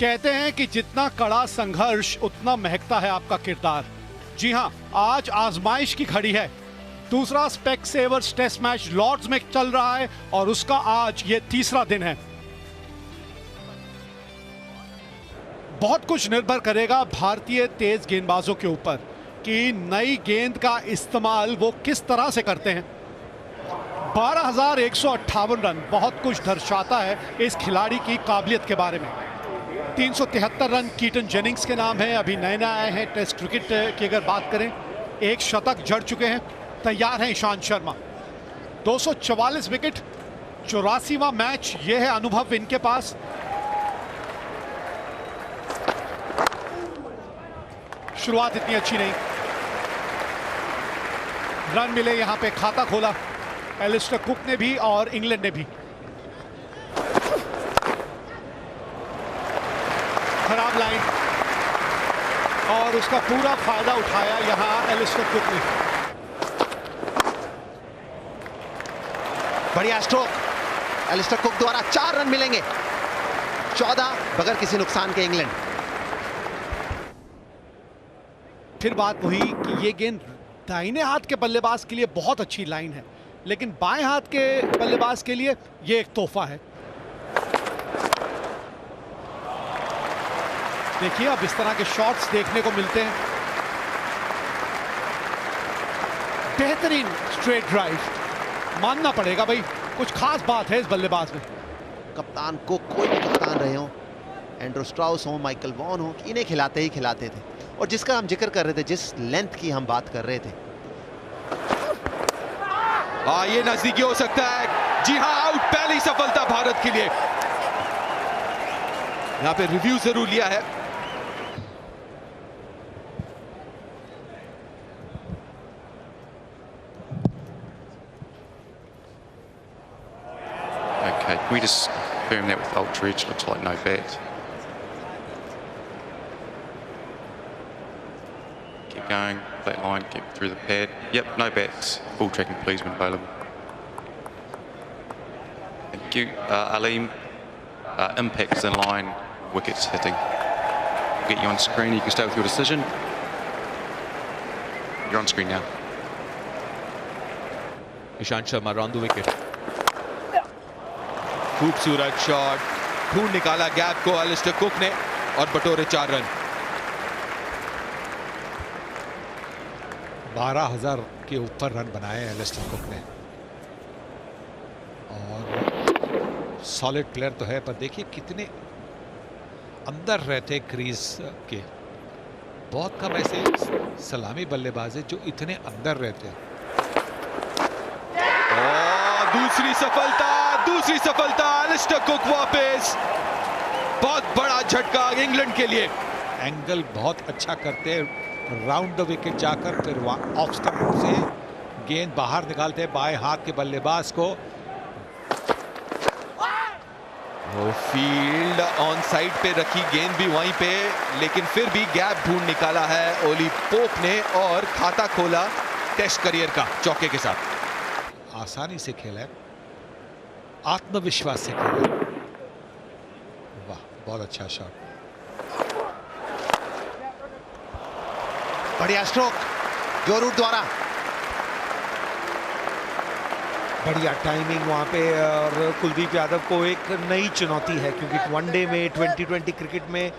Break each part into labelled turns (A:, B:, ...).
A: कहते हैं कि जितना कड़ा संघर्ष उतना महकता है आपका किरदार। जी हां, आज आजमाइश की घड़ी है। दूसरा स्पेक्सेवर्स टेस्ट मैच लॉर्ड्स में चल रहा है और उसका आज ये तीसरा दिन है। बहुत कुछ निर्भर करेगा भारतीय तेज गेंदबाजों के ऊपर कि नई गेंद का इस्तेमाल वो किस तरह से करते हैं। 12,158 रन बहुत कुछ दर्शाता है इस खिलाड़ी की काबिलियत के बारे में। 373 रन कीटन जेनिंग्स के नाम है, अभी नए नए आए हैं टेस्ट क्रिकेट की अगर बात करें। एक शतक जड़ चुके हैं, तैयार हैं ईशांत शर्मा। 244 विकेट, 84वां मैच, ये है अनुभव इनके पास। शुरुआत इतनी अच्छी नहीं, रन मिले, यहां पे खाता खोला एलिस्टर कुक ने भी और इंग्लैंड ने भी। खराब लाइन और उसका पूरा फायदा उठाया यहां एलिस्टर कुक ने।
B: बढ़िया स्ट्रोक एलिस्टर कुक द्वारा। 4 रन मिलेंगे, 14 बगैर किसी नुकसान के इंग्लैंड।
A: फिर बात वही कि ये गेंद दाहिने हाथ के बल्लेबाज के लिए बहुत अच्छी लाइन है, लेकिन बाएं हाथ के बल्लेबाज के लिए ये एक तोहफा है। देखिए अब इस तरह के शॉट्स देखने को मिलते हैं। बेहतरीन स्ट्रेट ड्राइव, मानना पड़ेगा भाई, कुछ खास बात है इस बल्लेबाज में।
B: कप्तान को कोई भी कप्तान रहे हो, एंड्रू स्ट्राउस हो, माइकल वॉन हो, इन्हें खिलाते ही खिलाते थे। और जिसका हम जिक्र कर रहे थे, जिस लेंथ की हम बात कर रहे थे,
C: ये नजदीकी हो सकता है। जी हां, आउट, पहली सफलता भारत के लिए। यहां पे रिव्यू जरूर लिया है।
D: Okay, can we just boom that with Ultridge? Looks like no bet. Keep going, flat line, keep through the pad. Yep, no bets. Full tracking please when available. Thank you. Aleem, impacts in line, wickets hitting. We'll get you on screen, you can stay with your decision. You're on screen now.
C: Ishant Sharma on the wicket. खूबसूरत shot, ढूंढ निकाला gap को Alastair cook ने और बटोरे 4 run.
E: 12,000 के ऊपर run बनाए एलिस्टर कुक ने और सॉलिड प्लेयर तो है, पर देखिए कितने अंदर रहते क्रीज के। बहुत कम ऐसे सलामी बल्लेबाज हैं जो इतने अंदर रहते हैं।
C: और दूसरी सफलता एलिस्टर कुक वापस। बहुत बड़ा झटका इंग्लैंड के लिए।
E: एंगल बहुत अच्छा करते हैं, राउंड द विकेट जाकर फिर ऑफ स्टंप से गेंद बाहर निकालते हैं बाएं हाथ के बल्लेबाज को।
C: वो फील्ड ऑन साइड पे रखी गेंद भी वहीं पे, लेकिन फिर भी गैप ढूंढ निकाला है ओली पोप ने और खाता खोला टेस्ट करियर का चौके के साथ।
E: आसानी से खेला है, आत्मविश्वास से खेला। वाह, बहुत अच्छा शॉट।
B: बढ़िया स्ट्रोक जो रूट द्वारा।
F: बढ़िया टाइमिंग वहाँ पे, और कुलदीप यादव को एक नई चुनौती है, क्योंकि वनडे में 2020 क्रिकेट में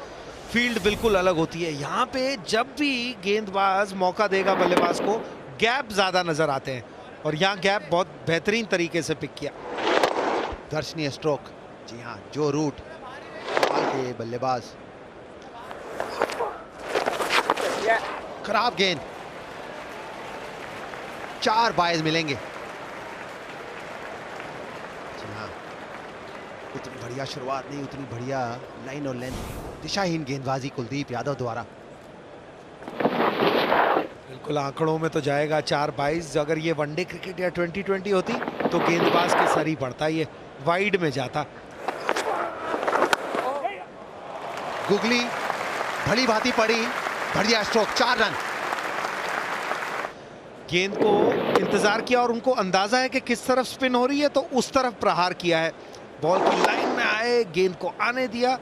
F: फील्ड बिल्कुल अलग होती है। यहाँ पे जब भी गेंदबाज मौका देगा बल्लेबाज को, गैप ज़्यादा नज़र आते हैं, और यहाँ गैप बहुत बेहतरीन तरीके से पिक किया।
B: दर्शनीय स्ट्रोक, जी हाँ, जो रूट के बल्लेबाज। खराब गेंद, 4 बाइज मिलेंगे। जी हाँ, उतनी बढ़िया शुरुआत नहीं, उतनी बढ़िया लाइन और लेंथ, दिशाहीन गेंदबाजी कुलदीप यादव द्वारा।
F: बिल्कुल आंकड़ों में तो जाएगा 4-22। अगर ये वनडे क्रिकेट या 2020 होती तो गेंदबाज के सर ही पड़ता, ये वाइड में जाता।
B: गुगली भली भांति पड़ी, बढ़िया स्ट्रोक, 4 रन।
F: गेंद को इंतजार किया और उनको अंदाजा है कि किस तरफ स्पिन हो रही है, तो उस तरफ प्रहार किया है। बॉल की लाइन में आए, गेंद को आने दिया।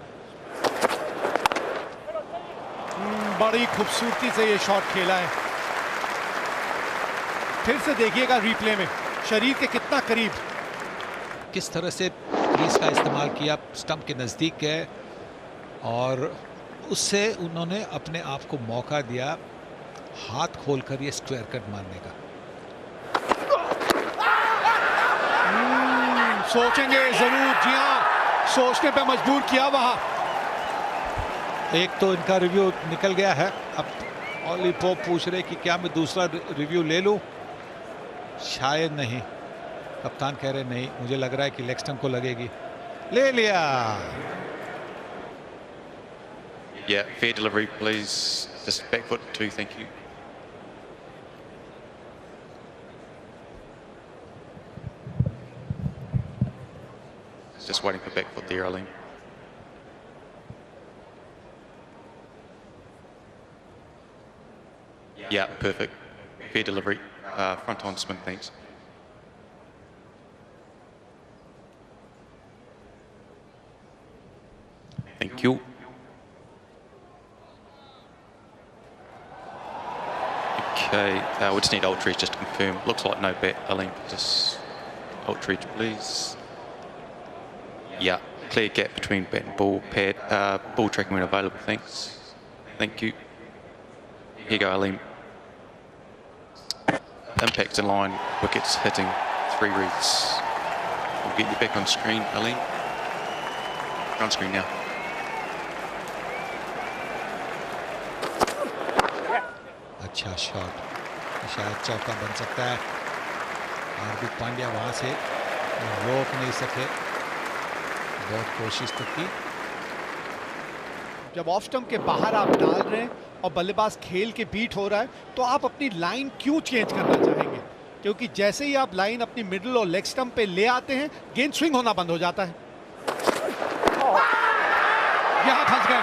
A: बड़ी खूबसूरती से ये शॉट खेला है। फिर से देखिएगा रिप्ले में, शरीर के कितना करीब,
E: किस तरह से क्रीज का इस्तेमाल किया, स्टंप के नज़दीक गए और उससे उन्होंने अपने आप को मौका दिया हाथ खोलकर ये स्क्वायर कट मारने का।
A: सोचेंगे जरूर, जी हाँ, सोचने पे मजबूर किया वहां।
E: एक तो इनका रिव्यू निकल गया है, अब ओली पोप पूछ रहे कि क्या मैं दूसरा रिव्यू ले लूं? शायद नहीं, कप्तान कह रहे नहीं, मुझे लग रहा है कि लेग स्टंप को लगेगी। ले लिया।
D: Yeah, fair delivery, please. Just back foot 2, thank you. Just waiting for back foot there, Aleem. Yeah, perfect. Fair delivery. Front on spin, thanks. Thank you. Okay, we just need ultra just to confirm. Looks like no bet, Aleem. Just ultra please. Yeah, clear gap between bat and ball pad. Ball tracking when available, thanks. Thank you. Here you go, Aleem. Impacts in line, wickets hitting, 3 reads. We'll get you back on screen, Aleem. You're on screen now.
E: अच्छा shot, शायद चौका बन सकता है। हार्दिक पांड्या वहां से रोक नहीं सके, बहुत कोशिश तो की।
A: जब ऑफ स्टंप के बाहर आप डाल रहे हैं और बल्लेबाज खेल के बीट हो रहा है, तो आप अपनी लाइन क्यों चेंज करना चाहेंगे? क्योंकि जैसे ही आप लाइन अपनी मिडिल और लेग स्टंप पे ले आते हैं, गेंद स्विंग होना बंद हो जाता है। यहां फंस गए,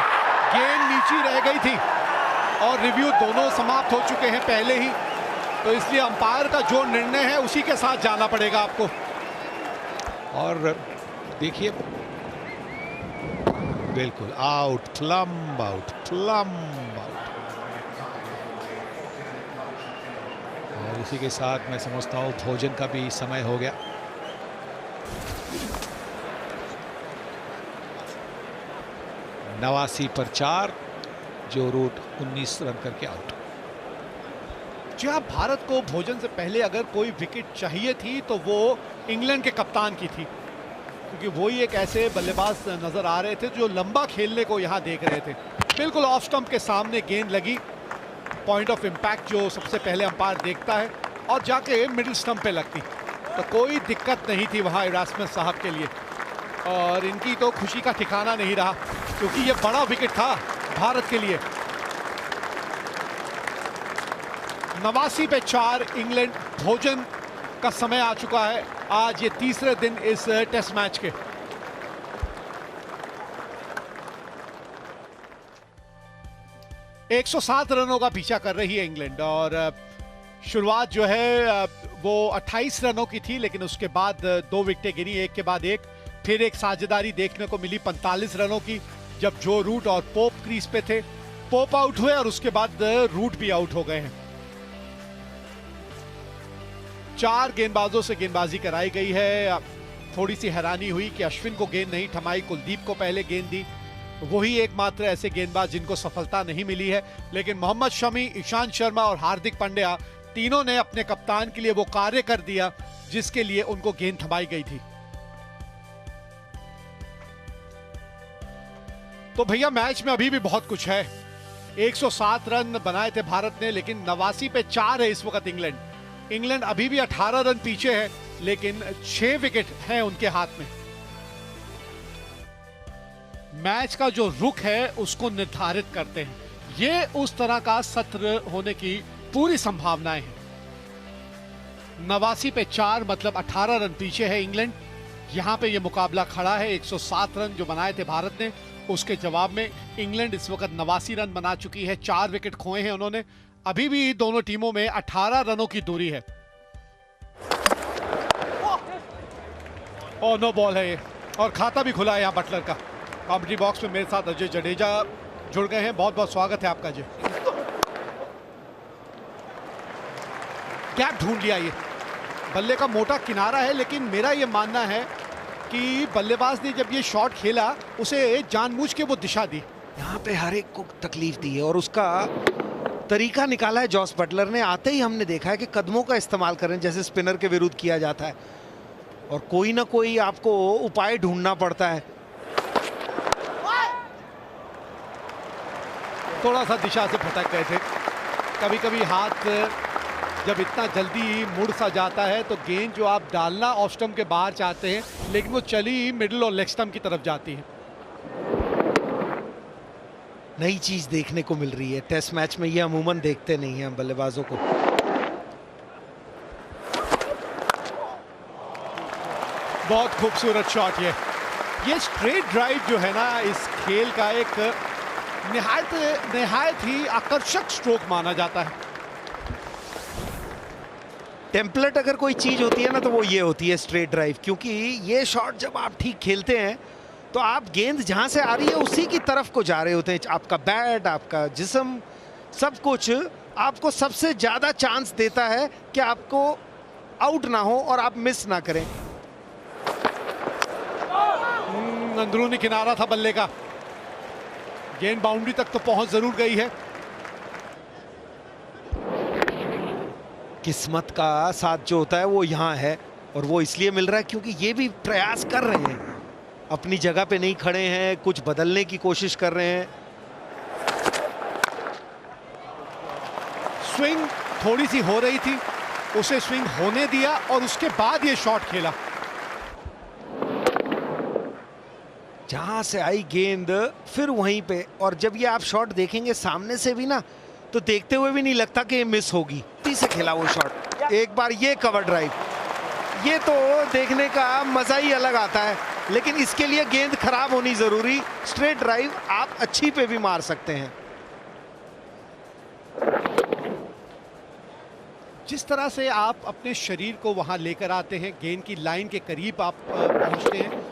A: गेंद नीचे रह गई थी और रिव्यू दोनों समाप्त हो चुके हैं पहले ही, तो इसलिए अंपायर का जो निर्णय है उसी के साथ जाना पड़ेगा आपको।
E: और देखिए, बिल्कुल out, plumb out, plumb out. और इसी के साथ मैं समझता हूँ भोजन का भी समय हो गया। नवासी पर 4, जो रूट 19 रन करके आउट।
A: जी हाँ, भारत को भोजन से पहले अगर कोई विकेट चाहिए थी तो वो इंग्लैंड के कप्तान की थी, क्योंकि वही एक ऐसे बल्लेबाज नजर आ रहे थे जो लंबा खेलने को यहाँ देख रहे थे। बिल्कुल ऑफ स्टंप के सामने गेंद लगी, पॉइंट ऑफ इम्पैक्ट जो सबसे पहले अंपायर देखता है, और जाके मिडिल स्टंप पे लगती, तो कोई दिक्कत नहीं थी वहाँ इरास्मस साहब के लिए। और इनकी तो खुशी का ठिकाना नहीं रहा, क्योंकि ये बड़ा विकेट था भारत के लिए। 89 पे 4, इंग्लैंड भोजन का समय आ चुका है। आज ये तीसरे दिन इस टेस्ट मैच के। एक 107 रनों का पीछा कर रही है इंग्लैंड, और शुरुआत जो है वो 28 रनों की थी, लेकिन उसके बाद 2 विकेटें गिरी, एक के बाद एक। फिर एक साझेदारी देखने को मिली 45 रनों की, जब जो रूट और पोप क्रीज पे थे। पोप आउट हुए और उसके बाद रूट भी आउट हो गए हैं। 4 गेंदबाजों से गेंदबाजी कराई गई है। थोड़ी सी हैरानी हुई कि अश्विन को गेंद नहीं थमाई, कुलदीप को पहले गेंद दी। वही एकमात्र ऐसे गेंदबाज जिनको सफलता नहीं मिली है, लेकिन मोहम्मद शमी, ईशांत शर्मा और हार्दिक पांड्या तीनों ने अपने कप्तान के लिए वो कार्य कर दिया जिसके लिए उनको गेंद थमाई गई थी। तो भैया, मैच में अभी भी बहुत कुछ है। 107 रन बनाए थे भारत ने, लेकिन 89 पे 4 है इस वक्त इंग्लैंड। इंग्लैंड अभी भी 18 रन पीछे है, लेकिन 6 विकेट हैं उनके हाथ में। मैच का जो रुख है उसको निर्धारित करते हैं। ये उस तरह का सत्र होने की पूरी संभावनाएं हैं। 89 पे 4 मतलब 18 रन पीछे है इंग्लैंड। यहां पे ये मुकाबला खड़ा है। 107 रन जो बनाए थे भारत ने, उसके जवाब में इंग्लैंड इस वक्त 89 रन बना चुकी है। 4 विकेट खोए हैं उन्होंने। अभी भी दोनों टीमों में 18 रनों की दूरी है। और नो बॉल है ये, और खाता भी खुला है यहाँ बटलर का। कॉमेंट्री बॉक्स में मेरे साथ अजय जडेजा जुड़ गए हैं, बहुत बहुत स्वागत है आपका जी। गैप ढूंढ लिया, ये बल्ले का मोटा किनारा है, लेकिन मेरा ये मानना है कि बल्लेबाज ने जब ये शॉट खेला उसे जानबूझ के वो दिशा दी।
F: यहाँ पे हर एक को तकलीफ दी है और उसका तरीका निकाला है जॉस बटलर ने। आते ही हमने देखा है कि कदमों का इस्तेमाल करें जैसे स्पिनर के विरुद्ध किया जाता है, और कोई ना कोई आपको उपाय ढूंढना पड़ता है।
A: थोड़ा सा दिशा से भटक गए थे। कभी कभी हाथ जब इतना जल्दी मुड़ सा जाता है तो गेंद जो आप डालना ऑफ स्टंप के बाहर चाहते हैं, लेकिन वो चली मिडिल और लेग स्टंप की तरफ जाती है।
F: नई चीज देखने को मिल रही है टेस्ट मैच में, ये अमूमन देखते नहीं हैं बल्लेबाजों को।
A: बहुत खूबसूरत शॉट ये स्ट्रेट ड्राइव जो है ना, इस खेल का एक निहायत ही आकर्षक स्ट्रोक माना जाता है।
F: टेम्पलेट अगर कोई चीज होती है ना तो वो ये होती है स्ट्रेट ड्राइव, क्योंकि ये शॉट जब आप ठीक खेलते हैं तो आप गेंद जहां से आ रही है उसी की तरफ को जा रहे होते हैं। आपका बैट, आपका जिस्म, सब कुछ आपको सबसे ज्यादा चांस देता है कि आपको आउट ना हो और आप मिस ना करें।
A: अंदरूनी किनारा था बल्ले का, गेंद बाउंड्री तक तो पहुंच जरूर गई है।
F: किस्मत का साथ जो होता है वो यहाँ है, और वो इसलिए मिल रहा है क्योंकि ये भी प्रयास कर रहे हैं, अपनी जगह पे नहीं खड़े हैं, कुछ बदलने की कोशिश कर रहे हैं।
A: स्विंग थोड़ी सी हो रही थी, उसे स्विंग होने दिया और उसके बाद ये शॉट खेला।
F: जहां से आई गेंद फिर वहीं पे, और जब ये आप शॉट देखेंगे सामने से भी ना तो देखते हुए भी नहीं लगता कि ये मिस होगी। से खेला वो शॉट, एक बार ये कवर ड्राइव, ये तो देखने का मजा ही अलग आता है, लेकिन इसके लिए गेंद खराब होनी जरूरी। स्ट्रेट ड्राइव आप अच्छी पे भी मार सकते हैं।
A: जिस तरह से आप अपने शरीर को वहां लेकर आते हैं, गेंद की लाइन के करीब आप पहुंचते हैं।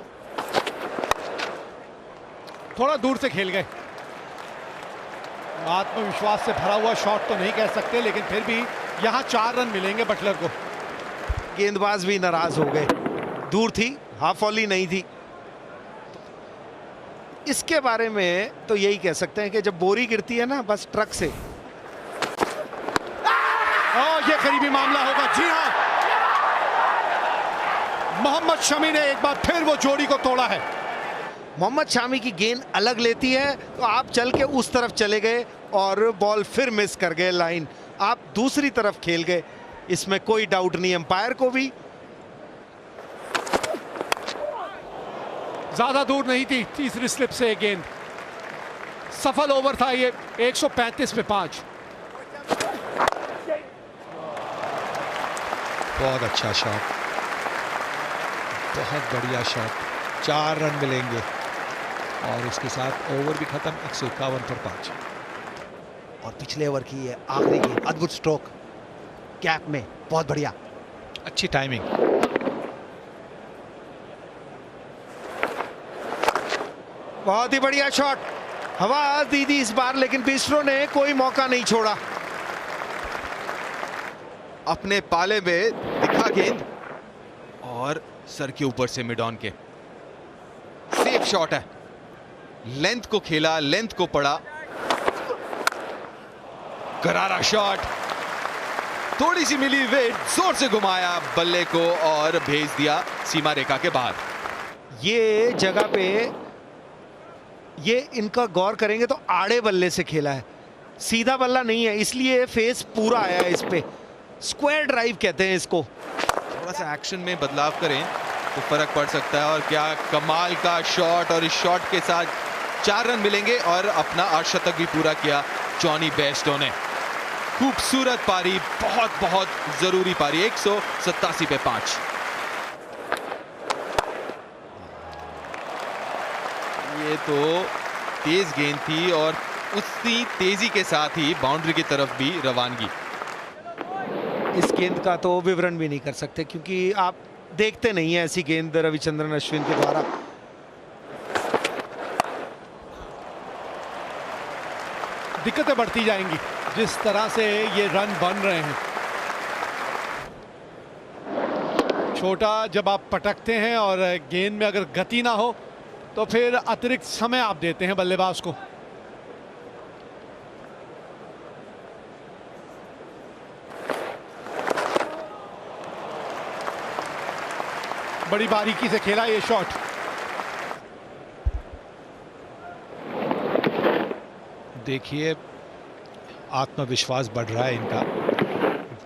A: थोड़ा दूर से खेल गए, आत्मविश्वास से भरा हुआ शॉट तो नहीं कह सकते, लेकिन फिर भी यहां 4 रन मिलेंगे बटलर को।
F: गेंदबाज भी नाराज हो गए, दूर थी, हाफ वॉली नहीं थी। इसके बारे में तो यही कह सकते हैं कि जब बोरी गिरती है ना बस ट्रक से।
A: ये करीबी मामला होगा, जी हाँ, मोहम्मद शमी ने एक बार फिर वो जोड़ी को तोड़ा है।
F: मोहम्मद शामी की गेंद अलग लेती है तो आप चल के उस तरफ चले गए और बॉल फिर मिस कर गए लाइन, आप दूसरी तरफ खेल गए, इसमें कोई डाउट नहीं अंपायर को भी।
A: ज्यादा दूर नहीं थी, तीसरी स्लिप से गेंद, सफल ओवर था ये, 135 पे 5।
E: बहुत अच्छा शॉट, बहुत बढ़िया शॉट, 4 रन मिलेंगे और उसके साथ ओवर भी खत्म, 151 पर 5।
B: और पिछले ओवर की ये आखिरी गेंद, अद्भुत स्ट्रोक कैप में, बहुत बढ़िया,
E: अच्छी टाइमिंग।
F: बहुत ही बढ़िया शॉट, हवा दी थी इस बार, लेकिन बिस्ट्रो ने कोई मौका नहीं छोड़ा।
C: अपने पाले में दिखा गेंद और सर के ऊपर से मिड ऑन के, सेफ शॉट है, लेंथ को खेला, लेंथ को पड़ा, करारा शॉट, थोड़ी सी मिली वेट, जोर से घुमाया बल्ले को और भेज दिया सीमा रेखा के बाहर।
F: ये जगह पे ये इनका गौर करेंगे तो आड़े बल्ले से खेला है, सीधा बल्ला नहीं है, इसलिए फेस पूरा आया है इस पे। स्क्वायर ड्राइव कहते हैं इसको।
C: थोड़ा सा एक्शन में बदलाव करें तो फर्क पड़ सकता है। और क्या कमाल का शॉट, और इस शॉट के साथ 4 रन मिलेंगे और अपना अर्धशतक भी पूरा किया जॉनी बेस्टो ने। खूबसूरत पारी, बहुत बहुत जरूरी पारी, 187 पे 5। ये तो तेज गेंद थी और उसी तेजी के साथ ही बाउंड्री की तरफ भी रवानगी।
F: इस गेंद का तो विवरण भी नहीं कर सकते क्योंकि आप देखते नहीं है ऐसी गेंद रविचंद्रन अश्विन के द्वारा।
A: दिक्कतें बढ़ती जाएंगी जिस तरह से ये रन बन रहे हैं। छोटा जब आप पटकते हैं और गेंद में अगर गति ना हो तो फिर अतिरिक्त समय आप देते हैं बल्लेबाज को। बड़ी बारीकी से खेला ये शॉट।
E: देखिए आत्मविश्वास बढ़ रहा है इनका,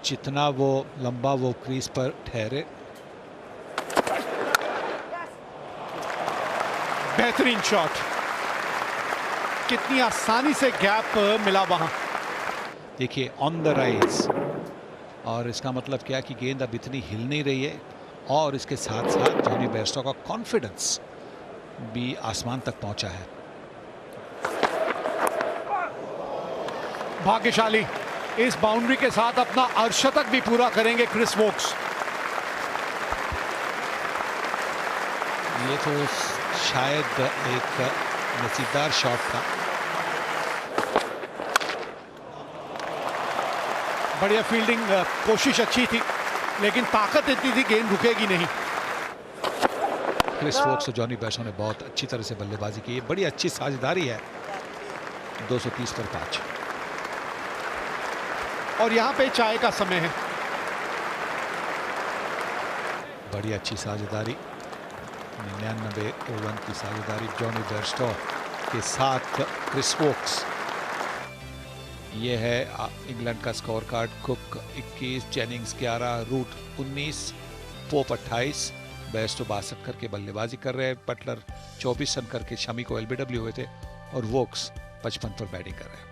E: जितना वो लंबा वो क्रीज पर ठहरे।
A: बेहतरीन शॉट, कितनी आसानी से गैप मिला वहां।
E: देखिए ऑन द राइज, और इसका मतलब क्या कि गेंद अब इतनी हिल नहीं रही है और इसके साथ साथ जॉनी बेयरस्टो का कॉन्फिडेंस भी आसमान तक पहुंचा है।
A: भाग्यशाली, इस बाउंड्री के साथ अपना अर्धशतक भी पूरा करेंगे क्रिस वोक्स।
E: ये तो शायद एक नसीबदार शॉट था।
A: बढ़िया फील्डिंग, कोशिश अच्छी थी लेकिन ताकत इतनी थी गेंद रुकेगी नहीं।
E: क्रिस वोक्स और जॉनी बेयरस्टो ने बहुत अच्छी तरह से बल्लेबाजी की, बड़ी अच्छी साझेदारी है। 230 पर 5
A: और यहां पे चाय का समय है।
E: बड़ी अच्छी साझेदारी, 99 ओवर की साझेदारी जॉनी बेयरस्टो के साथ क्रिस वोक्स। ये है इंग्लैंड का score card. Cook 21, Jennings 11, Root 19, Pope 28, Bairstow 62 करके बल्लेबाजी कर रहे हैं। बटलर 24 रन करके शमी को एलबीडब्ल्यू हुए थे और वोक्स 55 पर बैटिंग कर रहे हैं।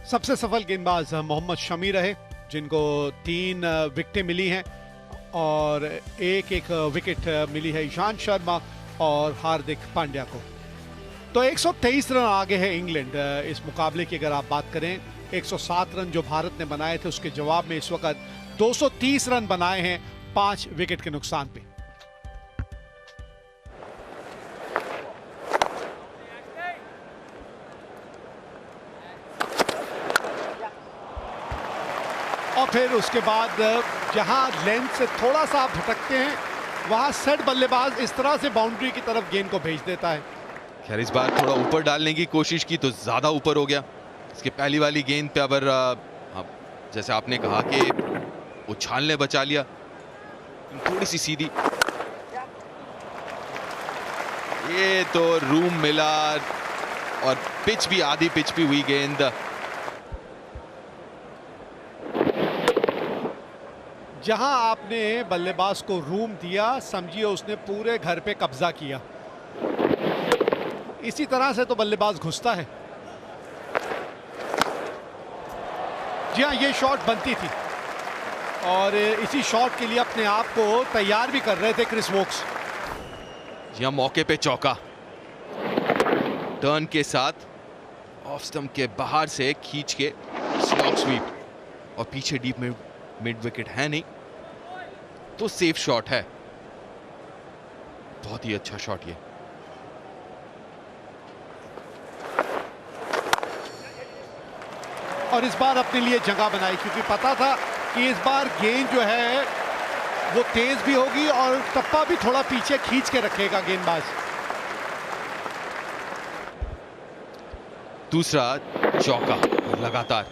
A: सबसे सफल गेंदबाज मोहम्मद शमी रहे जिनको 3 विकेटें मिली हैं और एक विकेट मिली है ईशांत शर्मा और हार्दिक पांड्या को। तो 123 रन आगे है इंग्लैंड इस मुकाबले की। अगर आप बात करें 107 रन जो भारत ने बनाए थे उसके जवाब में इस वक्त 230 रन बनाए हैं 5 विकेट के नुकसान पे। और फिर उसके बाद जहां लेंथ से थोड़ा सा आप भटकते हैं वहां सेट बल्लेबाज इस तरह से बाउंड्री की तरफ गेंद को भेज देता है।
C: खैर इस बार थोड़ा ऊपर डालने की कोशिश की तो ज्यादा ऊपर हो गया। इसके पहली वाली गेंद पे अगर जैसे आपने कहा कि उछालने बचा लिया, थोड़ी सी सीधी, ये तो रूम मिला और पिच भी आधी पिच भी हुई गेंद।
A: जहां आपने बल्लेबाज को रूम दिया समझिए उसने पूरे घर पे कब्जा किया। इसी तरह से तो बल्लेबाज घुसता है। जी हाँ, ये शॉट बनती थी और इसी शॉट के लिए अपने आप को तैयार भी कर रहे थे क्रिस वोक्स।
C: जी हाँ, मौके पे चौका, टर्न के साथ ऑफ स्टंप के बाहर से खींच के स्लॉग स्वीप, और पीछे डीप में मिड विकेट है नहीं तो सेफ शॉट है। बहुत ही अच्छा शॉट ये।
A: और इस बार अपने लिए जगह बनाई क्योंकि पता था कि इस बार गेंद जो है वो तेज भी होगी और टप्पा भी थोड़ा पीछे खींच के रखेगा गेंदबाज।
C: दूसरा चौका लगातार,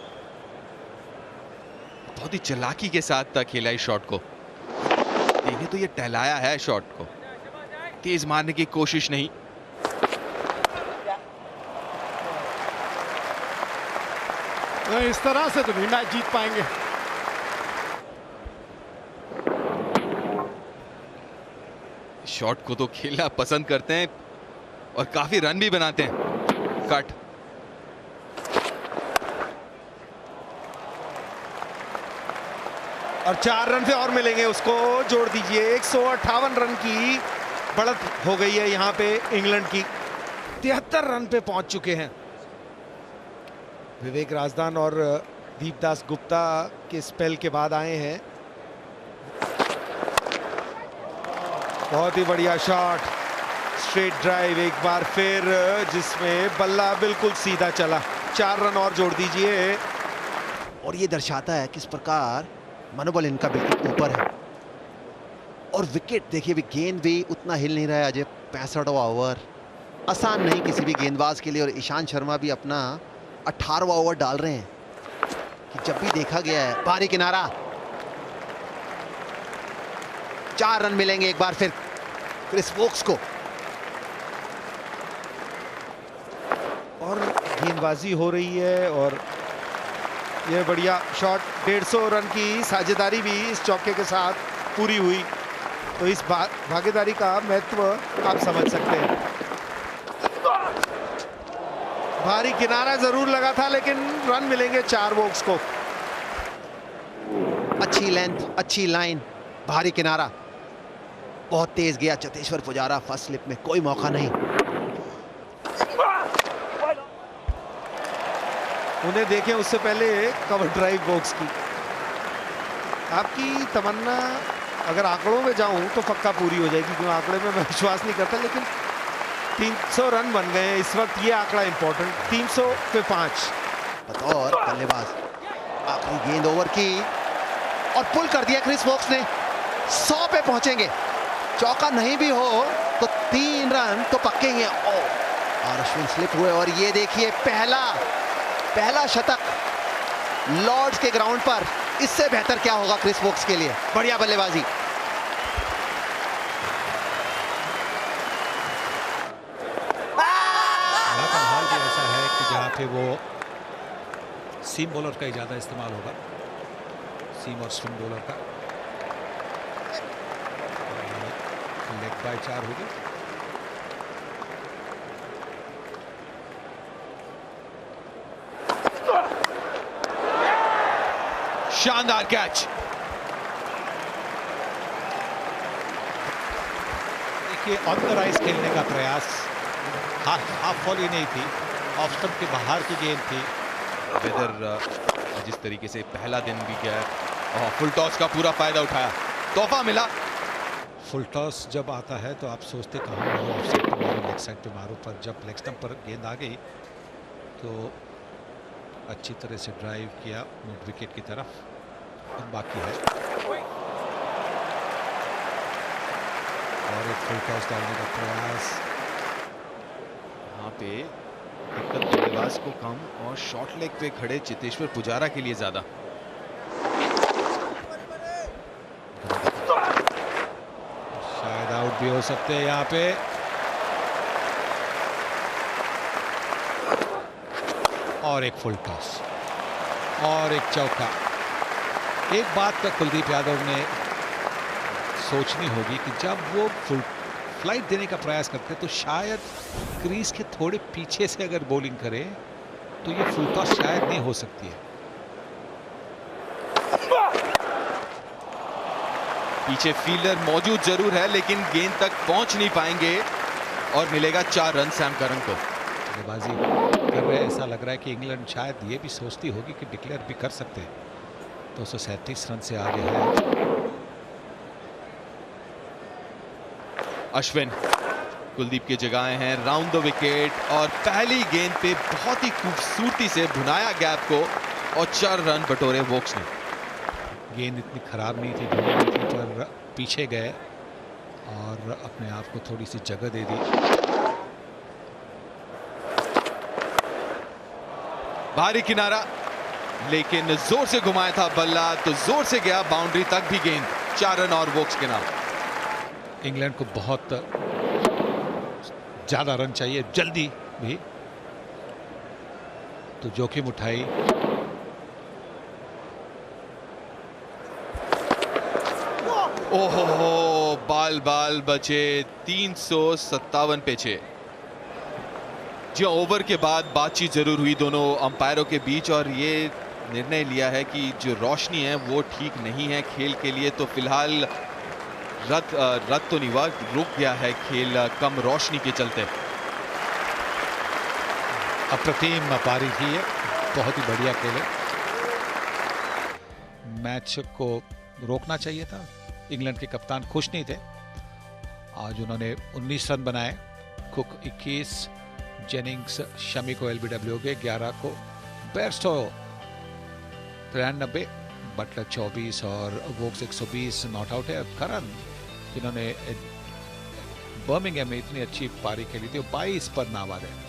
C: बहुत ही चालाकी के साथ खेला इस शॉट को। देखिए तो ये टहलाया है शॉट को, तेज मारने की कोशिश नहीं।
A: इस तरह से तो नहीं मैच जीत पाएंगे।
C: शॉट को तो खेलना पसंद करते हैं और काफी रन भी बनाते हैं। कट,
F: और 4 रन से और मिलेंगे उसको, जोड़ दीजिए। 158 रन की बढ़त हो गई है यहाँ पे इंग्लैंड की। 73 रन पे पहुंच चुके हैं। विवेक राजदान और दीपदास गुप्ता के स्पेल के बाद आए हैं। बहुत ही बढ़िया शॉट, स्ट्रेट ड्राइव एक बार फिर, जिसमें बल्ला बिल्कुल सीधा चला। 4 रन और जोड़ दीजिए।
B: और ये दर्शाता है किस प्रकार मनोबल इनका बिल्कुल ऊपर है। और विकेट देखिए, भी गेंद भी उतना हिल नहीं रहा है अजय। 65वां ओवर आसान नहीं किसी भी गेंदबाज के लिए। और ईशांत शर्मा भी अपना 18वां ओवर डाल रहे हैं कि जब भी देखा गया है बाहरी किनारा। 4 रन मिलेंगे एक बार फिर क्रिस वोक्स को।
F: और गेंदबाजी हो रही है और ये बढ़िया शॉट। 150 रन की साझेदारी भी इस चौके के साथ पूरी हुई। तो इस भागीदारी का महत्व आप समझ सकते हैं। भारी किनारा जरूर लगा था लेकिन रन मिलेंगे 4 वोक्स को।
B: अच्छी लेंथ, अच्छी लाइन, भारी किनारा, बहुत तेज गया चतेश्वर पुजारा। फर्स्ट स्लिप में कोई मौका नहीं।
F: उन्हें देखें उससे पहले कवर ड्राइव वोक्स की। आपकी तमन्ना अगर आंकड़ों में जाऊं तो पक्का पूरी हो जाएगी, क्योंकि आंकड़े में मैं विश्वास नहीं करता। लेकिन 300 रन बन गए हैं इस वक्त, ये आंकड़ा इंपॉर्टेंट। 300 पे 5
B: बतौर बल्लेबाज आखिरी गेंद ओवर की और पुल कर दिया क्रिस वोक्स ने। 100 पे पहुंचेंगे। चौका नहीं भी हो तो 3 रन तो पक्के ही हैं। और अश्विन स्लिप हुए और ये देखिए पहला शतक लॉर्ड्स के ग्राउंड पर। इससे बेहतर क्या होगा क्रिस वोक्स के लिए। बढ़िया बल्लेबाजी।
E: हाल भी ऐसा है कि जहाँ पे वो सीम बॉलर का ही ज़्यादा इस्तेमाल होगा, सीम और स्विंग बॉलर का। लेग बाय 4 होगी।
C: शानदार कैच।
E: देखिए ऑन द राइज खेलने का प्रयास, हाफ वॉली नहीं थी, ऑफ स्टंप के बाहर की गेंद थी।
C: वेदर जिस तरीके से पहला दिन भी गया है, फुल टॉस का पूरा फायदा उठाया, तोहफा मिला।
E: फुल टॉस जब आता है तो आप सोचते कहाँ मारो, ऑफ साइड पे मारो, लेग साइड पे मारो, पर जब लेग स्टंप पर गेंद आ गई तो अच्छी तरह से ड्राइव किया मिड विकेट की तरफ। बाकी है और एक फुल टॉस डालने का प्रयास।
C: यहाँ पे दिक्कत बल्लेबाज को कम और शॉर्ट लेग पे खड़े चेतेश्वर पुजारा के लिए ज्यादा।
E: शायद आउट भी हो सकते हैं यहाँ पे। और एक फुल टॉस और एक चौका। एक बात तो कुलदीप यादव ने सोचनी होगी कि जब वो फुल फ्लाइट देने का प्रयास करते तो शायद क्रीज के थोड़े पीछे से अगर बॉलिंग करे तो ये फुल टॉस शायद नहीं हो सकती है।
C: पीछे फील्डर मौजूद जरूर है लेकिन गेंद तक पहुंच नहीं पाएंगे और मिलेगा 4 रन सैम करन को।
E: बल्लेबाजी कर रहे, ऐसा लग रहा है कि इंग्लैंड शायद ये भी सोचती होगी कि डिक्लेयर भी कर सकते हैं। 237 रन से आगे है।
C: अश्विन कुलदीप की जगह हैं राउंड द विकेट और पहली गेंद पे बहुत ही खूबसूरती से भुनाया गैप को और 4 रन बटोरे वोक्स ने।
E: गेंद इतनी खराब नहीं थी, ढूंढी नहीं थी, पर पीछे गए और अपने आप को थोड़ी सी जगह दे दी।
C: भारी किनारा लेकिन जोर से घुमाया था बल्ला तो जोर से गया बाउंड्री तक भी गेंद। 4 रन और वोक्स के नाम।
E: इंग्लैंड को बहुत ज्यादा रन चाहिए जल्दी भी, तो जोखिम उठाई।
C: ओहो बाल बाल बचे। 357 पे 6। जी ओवर के बाद बातचीत जरूर हुई दोनों अंपायरों के बीच और ये निर्णय लिया है कि जो रोशनी है वो ठीक नहीं है खेल के लिए, तो फिलहाल रद्द तो नहीं हुआ, रुक गया है खेल कम रोशनी के चलते।
E: अप्रतिम पारी थी ये, बहुत ही बढ़िया खेले। मैच को रोकना चाहिए था। इंग्लैंड के कप्तान खुश नहीं थे। आज उन्होंने 19 रन बनाए, कुक 21, जेनिंग्स शमी को एलबीडब्ल्यू के 11 को बेयरस्टो 93, बटलर 24 और वोक्स 120 नॉट आउट है। करन जिन्होंने बर्मिंघम में इतनी अच्छी पारी खेली थी, 22 पर नाबाद है।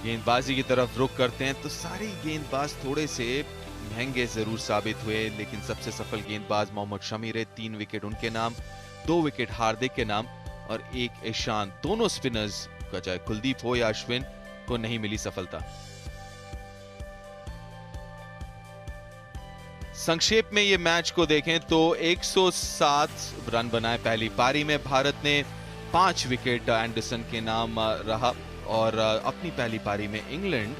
C: गेंदबाजी की तरफ रुख करते हैं तो सारे गेंदबाज थोड़े से महंगे जरूर साबित हुए, लेकिन सबसे सफल गेंदबाज मोहम्मद शमी रहे। 3 विकेट उनके नाम, 2 विकेट हार्दिक के नाम और 1 ईशान। दोनों स्पिनर्स का चाहे कुलदीप हो या अश्विन को नहीं मिली सफलता। संक्षेप में ये मैच को देखें तो 107 रन बनाए पहली पारी में। भारत ने 5 विकेट एंडरसन के नाम रहा और अपनी पहली पारी में इंग्लैंड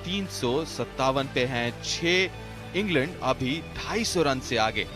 C: 357 पे हैं। 6 इंग्लैंड अभी 250 रन से आगे।